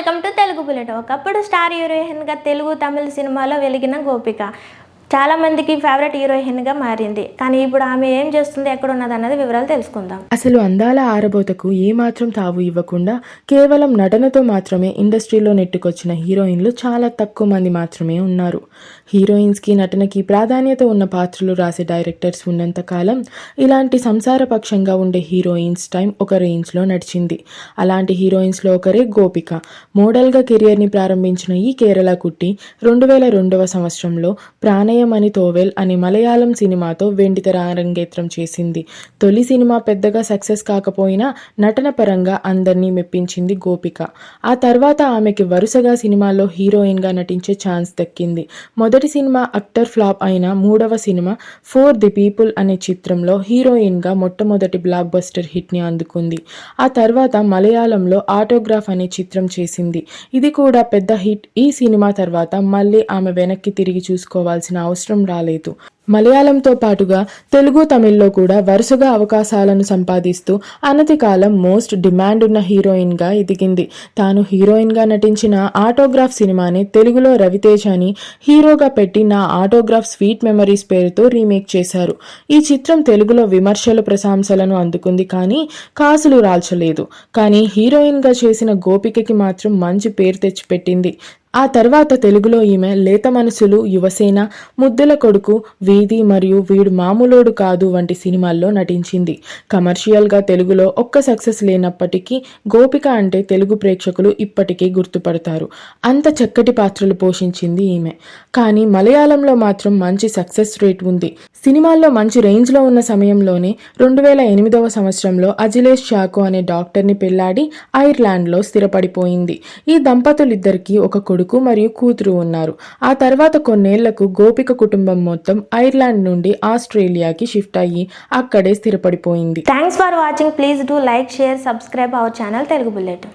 Welcome to Telugu bullet. ఒకప్పుడు star హీరోయిన్గా తెలుగు తమిళ సినిమాలో వెలిగిన గోపిక చాలా మందికి ఫేవరెట్ హీరోయిన్గా మారింది. కానీ ఇప్పుడు ఆమె ఏం చేస్తుంది, ఎక్కడ ఉన్నది అన్నది వివరాలు తెలుసుకుందాం. అసలు అందాల ఆరబోతకు ఏమాత్రం తావు ఇవ్వకుండా కేవలం నటనతో మాత్రమే ఇండస్ట్రీలో నెట్టుకొచ్చిన హీరోయిన్లు చాలా తక్కువ మంది మాత్రమే ఉన్నారు. హీరోయిన్స్కి నటనకి ప్రాధాన్యత ఉన్న పాత్రలు రాసే డైరెక్టర్స్ ఉన్నంత కాలం ఇలాంటి సంసారపక్షంగా ఉండే హీరోయిన్స్ టైం ఒక రేంజ్లో నడిచింది. అలాంటి హీరోయిన్స్లో ఒకరే గోపిక. మోడల్గా కెరియర్ని ప్రారంభించిన ఈ కేరళ కుట్టి 2002వ సంవత్సరంలో ప్రాణయం అని తోవెల్ అనే మలయాళం సినిమాతో వెండితెర అరంగేట్రం చేసింది. తొలి సినిమా పెద్దగా సక్సెస్ కాకపోయినా నటన పరంగా అందరినీ మెప్పించింది గోపిక. ఆ తర్వాత ఆమెకి వరుసగా సినిమాల్లో హీరోయిన్గా నటించే ఛాన్స్ దక్కింది. మొదటి సినిమా అక్టర్ ఫ్లాప్ అయిన మూడవ సినిమా ఫర్ ది పీపుల్ అనే చిత్రంలో హీరోయిన్గా మొట్టమొదటి బ్లాక్ బస్టర్ హిట్ని అందుకుంది. ఆ తర్వాత మలయాళంలో ఆటోగ్రాఫ్ అనే చిత్రం చేసింది. ఇది కూడా పెద్ద హిట్. ఈ సినిమా తర్వాత మళ్ళీ ఆమె వెనక్కి తిరిగి చూసుకోవాల్సిన అవసరం రాలేదు. మలయాళంతో పాటుగా తెలుగు తమిళ్లో కూడా వరుసగా అవకాశాలను సంపాదిస్తూ అనతి కాలం మోస్ట్ డిమాండ్ ఉన్న హీరోయిన్గా ఎదిగింది. తాను హీరోయిన్గా నటించిన ఆటోగ్రాఫ్ సినిమాని తెలుగులో రవితేజని హీరోగా పెట్టి నా ఆటోగ్రాఫ్ స్వీట్ మెమరీస్ పేరుతో రీమేక్ చేశారు. ఈ చిత్రం తెలుగులో విమర్శలు ప్రశంసలను అందుకుంది, కానీ కాసులు రాల్చలేదు. కానీ హీరోయిన్గా చేసిన గోపికకి మాత్రం మంచి పేరు తెచ్చిపెట్టింది. ఆ తర్వాత తెలుగులో ఈమె లేత మనసులు, యువసేన, ముద్దుల కొడుకు, వీధి మరియు వీడు మామూలోడు కాదు వంటి సినిమాల్లో నటించింది. కమర్షియల్గా తెలుగులో ఒక్క సక్సెస్ లేనప్పటికీ గోపిక అంటే తెలుగు ప్రేక్షకులు ఇప్పటికీ గుర్తుపడతారు. అంత చక్కటి పాత్రలు పోషించింది ఈమె. కానీ మలయాళంలో మాత్రం మంచి సక్సెస్ రేట్ ఉంది. సినిమాల్లో మంచి రేంజ్లో ఉన్న సమయంలోనే 2008వ సంవత్సరంలో అజిలేష్ చాకో అనే డాక్టర్ని పెళ్లాడి ఐర్లాండ్లో స్థిరపడిపోయింది. ఈ దంపతులిద్దరికీ ఒక కొడుకు మరియు కూతురు ఉన్నారు. ఆ తర్వాత కొన్నేళ్లకు గోపిక కుటుంబం మొత్తం ఐర్లాండ్ నుండి ఆస్ట్రేలియాకి షిఫ్ట్ అయ్యి అక్కడే స్థిరపడిపోయింది. Thanks for watching. Please do like, share, subscribe our channel Telugu bullet.